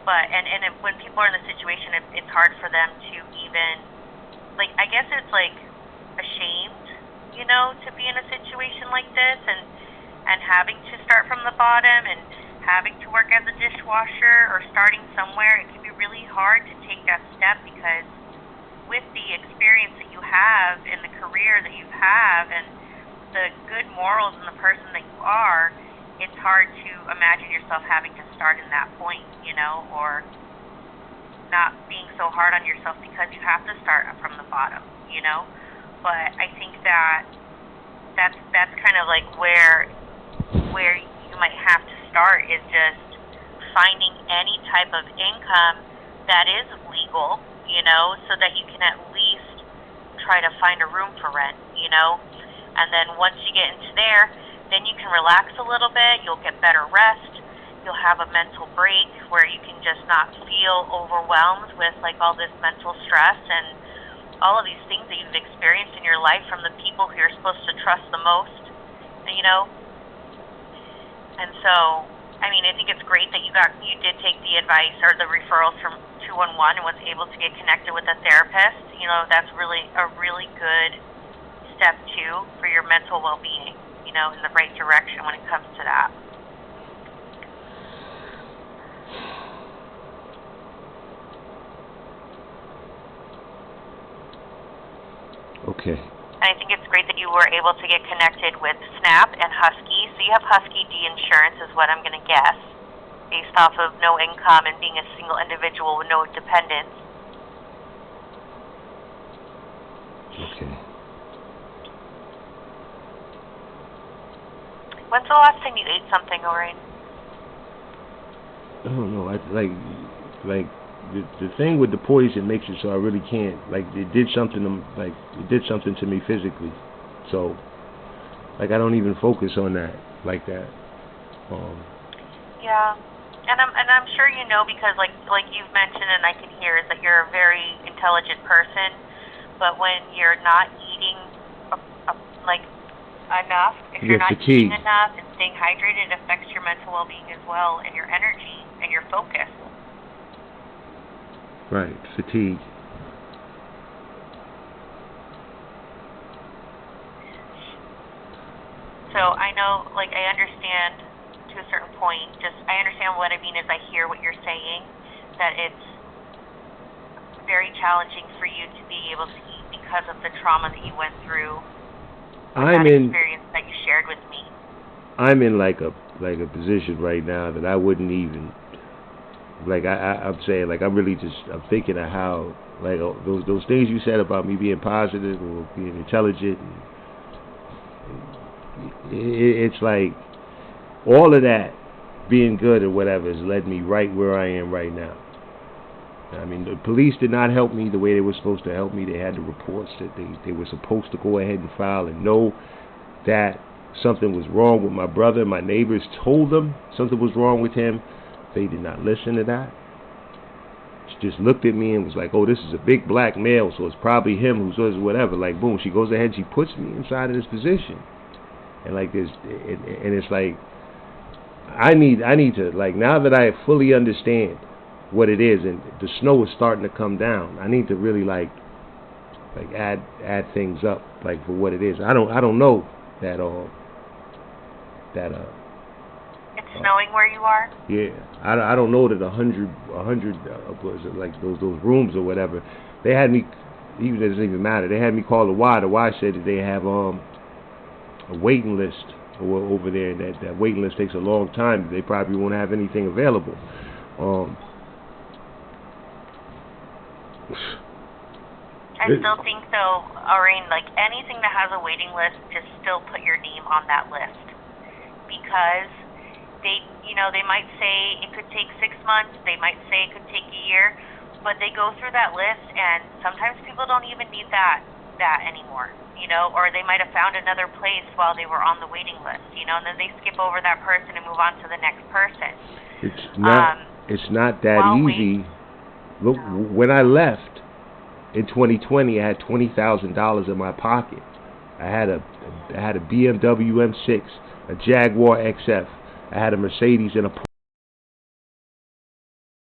But when people are in the situation, it's hard for them to even, like, I guess it's like ashamed, to be in a situation like this, and having to start from the bottom, and having to work as a dishwasher, or starting somewhere. It can be really hard to take that step, because with the experience that you have and the career that you have and the good morals and the person that you are, it's hard to imagine yourself having to start in that point, or not being so hard on yourself because you have to start from the bottom, But I think that's kind of like where you might have to start, is just finding any type of income that is legal, so that you can at least try to find a room for rent, And then once you get into there, then you can relax a little bit, you'll get better rest, you'll have a mental break where you can just not feel overwhelmed with like all this mental stress and all of these things that you've experienced in your life from the people who you're supposed to trust the most, And so, I mean, I think it's great that you did take the advice or the referrals from 211 and was able to get connected with a therapist. That's really a really good step too for your mental well-being, in the right direction when it comes to that. Okay. And I think it's great that you were able to get connected with SNAP and Husky. So you have Husky D insurance is what I'm going to guess, based off of no income and being a single individual with no dependents. Okay. When's the last time you ate something, Lorraine? I don't know. The thing with the poison makes it so I really can't. Like, it did something to me physically. So, I don't even focus on that like that. Yeah, and I'm sure because like you've mentioned and I can hear is that you're a very intelligent person, but when you're not eating enough, if you're not eating enough and staying hydrated, it affects your mental well-being as well, and your energy and your focus. Right, fatigue. So I know, I understand to a certain point. I understand what I mean is I hear what you're saying, that it's very challenging for you to be able to eat because of the trauma that you went through. Experience that you shared with me. I'm in like a position right now that I wouldn't even. I'm saying, I'm thinking of how, those things you said about me being positive or being intelligent, it's like, all of that being good or whatever has led me right where I am right now. I mean, the police did not help me the way they were supposed to help me. They had the reports that they were supposed to go ahead and file and know that something was wrong with my brother. My neighbors told them something was wrong with him. They did not listen to that. She just looked at me and was like, oh, this is a big black male, so it's probably him who says whatever. Like, boom, she goes ahead, she puts me inside of this position. And like this, and it's like, I need to, now that I fully understand what it is, and the snow is starting to come down, I need to really add things up, for what it is. I don't know that it's snowing where you are? Yeah, I don't know that 100 was it those rooms or whatever. They had me, even it doesn't even matter. They had me call the Y. The Y said that they have a waiting list over there. That waiting list takes a long time. They probably won't have anything available. I still think though, Lorraine, anything that has a waiting list, just still put your name on that list, because they might say it could take 6 months, they might say it could take a year, but they go through that list, and sometimes people don't even need that anymore, or they might have found another place while they were on the waiting list, and then they skip over that person and move on to the next person. It's not that easy. Look, when I left in 2020, I had $20,000 in my pocket. I had a BMW M6, a Jaguar XF. I had a Mercedes and a